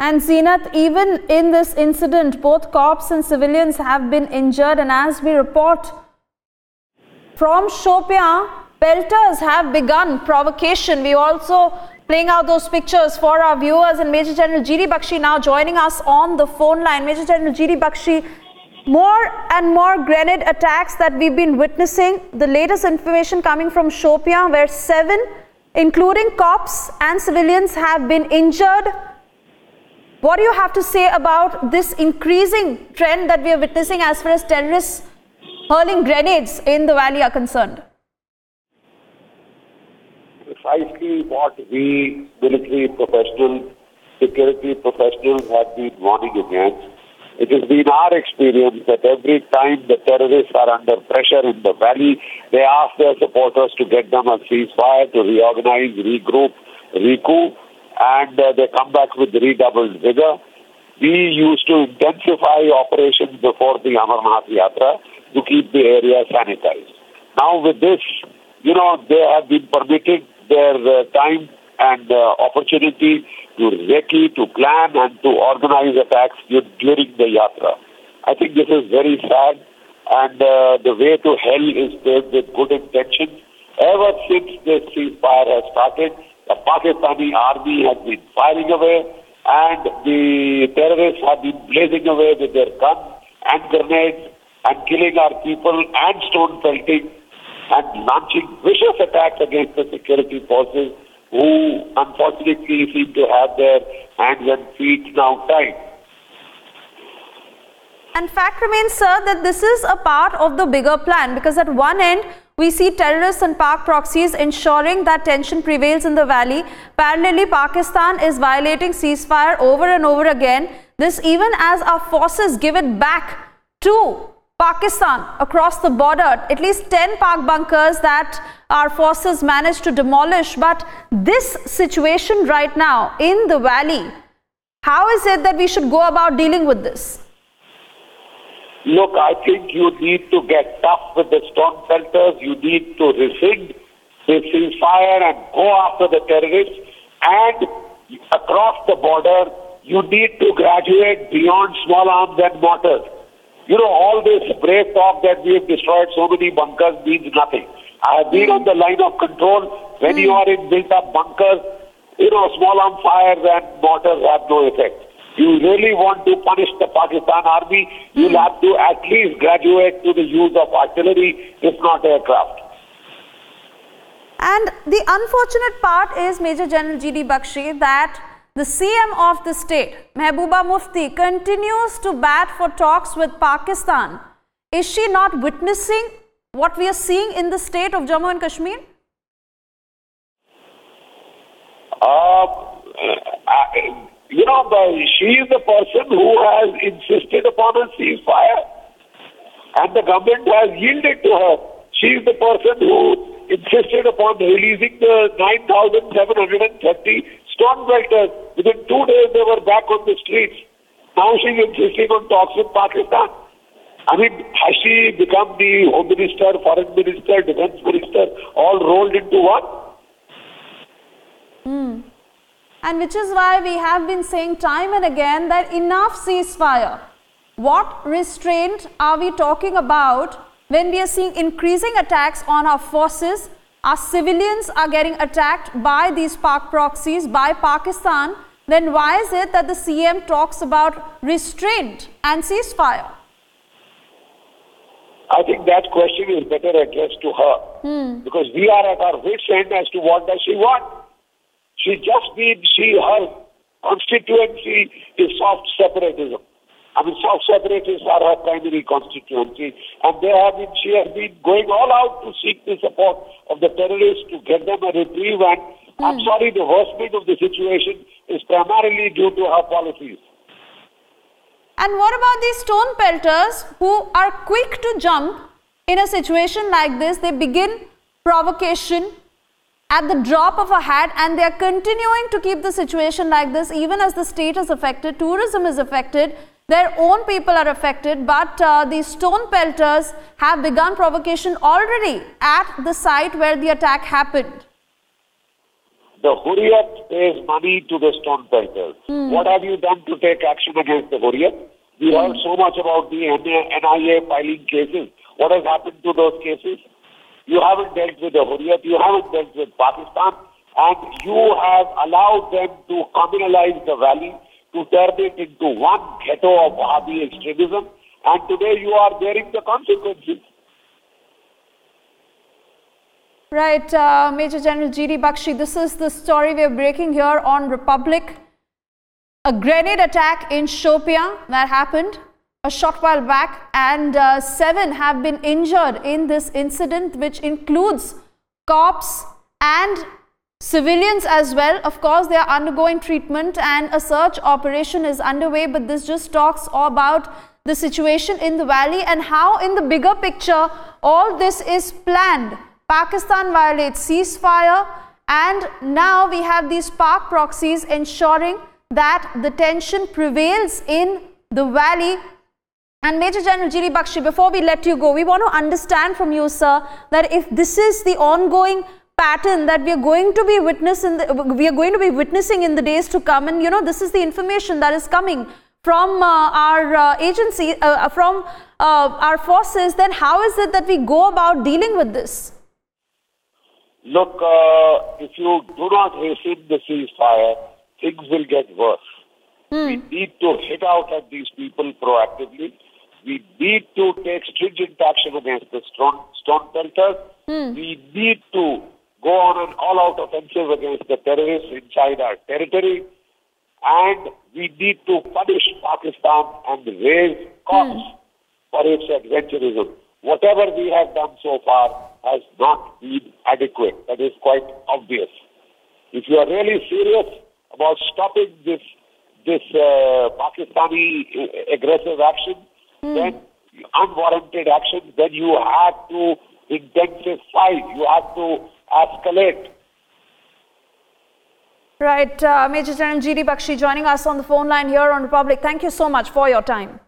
And Zeenat, even in this incident, both cops and civilians have been injured, and as we report from Shopian, pelters have begun provocation. We also playing out those pictures for our viewers, and Major General G.D. Bakshi now joining us on the phone line. Major General G.D. Bakshi, more and more grenade attacks that we've been witnessing. The latest information coming from Shopian, where 7, including cops and civilians, have been injured. What do you have to say about this increasing trend that we are witnessing as far as terrorists hurling grenades in the valley are concerned? Precisely what we military professionals, security professionals have been warning against. It has been our experience that every time the terrorists are under pressure in the valley, they ask their supporters to get them a ceasefire, to reorganize, regroup, recoup, and they come back with redoubled vigor. We used to intensify operations before the Amarnath Yatra to keep the area sanitized. Now with this, they have been permitted their time and opportunity to recce, to plan and to organize attacks during the Yatra. I think this is very sad, and the way to hell is paved with good intentions. Ever since this ceasefire has started, the Pakistani army has been firing away, and the terrorists have been blazing away with their guns and grenades and killing our people and stone pelting and launching vicious attacks against the security forces, who unfortunately seem to have their hands and feet now tied. And fact remains, sir, that this is a part of the bigger plan, because at one end we see terrorists and Pak proxies ensuring that tension prevails in the valley. Parallelly, Pakistan is violating ceasefire over and over again. This even as our forces give it back to Pakistan across the border, at least 10 Pak bunkers that our forces managed to demolish. But this situation right now in the valley, how is it that we should go about dealing with this? Look, I think you need to get tough with the stone pelters. You need to rescind the ceasefire and go after the terrorists. And across the border, you need to graduate beyond small arms and mortars. All this brave talk that we have destroyed so many bunkers means nothing. I have been on the line of control. When you are in built-up bunkers, small arm fires and mortars have no effect. You really want to punish the Pakistan army, you'll have to at least graduate to the use of artillery, if not aircraft. And the unfortunate part is, Major General G.D. Bakshi, that the CM of the state, Mehbooba Mufti, continues to bat for talks with Pakistan. Is she not witnessing what we are seeing in the state of Jammu and Kashmir? She is the person who has insisted upon a ceasefire, and the government has yielded to her. She is the person who insisted upon releasing the 9,730 stone pelters. Within 2 days, they were back on the streets. Now she is insisting on talks with Pakistan. I mean, has she become the Home Minister, Foreign Minister, Defense Minister, all rolled into one? And which is why we have been saying time and again that enough ceasefire. What restraint are we talking about when we are seeing increasing attacks on our forces? Our civilians are getting attacked by these Pak proxies, by Pakistan. Then why is it that the CM talks about restraint and ceasefire? I think that question is better addressed to her. Because we are at our wit's end as to what does she want. Her constituency is soft separatism. Soft separatists are her primary constituency, and she has been going all out to seek the support of the terrorists to get them a reprieve, and I'm sorry, the worsening of the situation is primarily due to her policies. And what about these stone pelters who are quick to jump in a situation like this? They begin provocation at the drop of a hat, and they are continuing to keep the situation like this even as the state is affected, tourism is affected, their own people are affected, but these stone pelters have begun provocation already at the site where the attack happened. The Hurriyat pays money to the stone pelters. What have you done to take action against the Hurriyat? We heard so much about the NIA filing cases. What has happened to those cases? You haven't dealt with the Hurriyat, you haven't dealt with Pakistan, and you have allowed them to communalize the valley, to turn it into one ghetto of Wahhabi extremism, and today you are bearing the consequences. Right, Major General G.D. Bakshi, this is the story we are breaking here on Republic. A grenade attack in Shopian that happened a short while back, and 7 have been injured in this incident, which includes cops and civilians as well. Of course, they are undergoing treatment and a search operation is underway, but this just talks about the situation in the valley and how in the bigger picture all this is planned. Pakistan violates ceasefire, and now we have these Pak proxies ensuring that the tension prevails in the valley. And Major General G.D. Bakshi, before we let you go, we want to understand from you, sir, that if this is the ongoing pattern that we are going to be witnessing in the days to come, and this is the information that is coming from our agency, from our forces, then how is it that we go about dealing with this? Look, if you do not hasten the ceasefire, things will get worse. We need to hit out at these people proactively. We need to take stringent action against the stone pelters. We need to go on an all-out offensive against the terrorists inside our territory. And we need to punish Pakistan and raise costs for its adventurism. Whatever we have done so far has not been adequate. That is quite obvious. If you are really serious about stopping this Pakistani aggressive action, then unwarranted action, then you have to intensify, you have to escalate. Right, Major General G.D. Bakshi joining us on the phone line here on Republic. Thank you so much for your time.